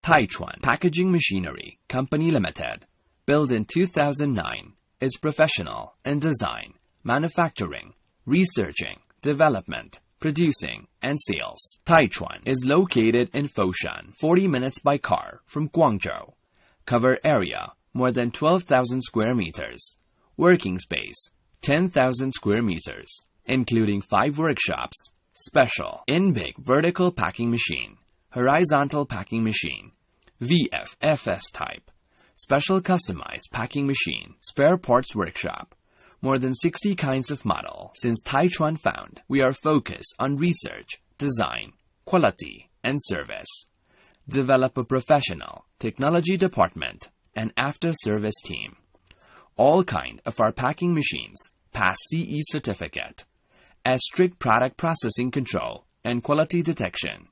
Taichuan Packaging Machinery Company Limited, built in 2009, is professional in design, manufacturing, researching, development, producing, and sales. Taichuan is located in Foshan, 40 minutes by car from Guangdong. Cover area, more than 12,000 square meters. Working space, 10,000 square meters, including 5 workshops. Special in-big vertical packing machine, horizontal packing machine, VFFS type. Special customized packing machine, spare parts workshop. More than 60 kinds of model. Since Taichuan found, we are focused on research, design, quality, and service. Develop a professional technology department and after-service team. All kind of our packing machines pass CE certificate as strict product processing control and quality detection.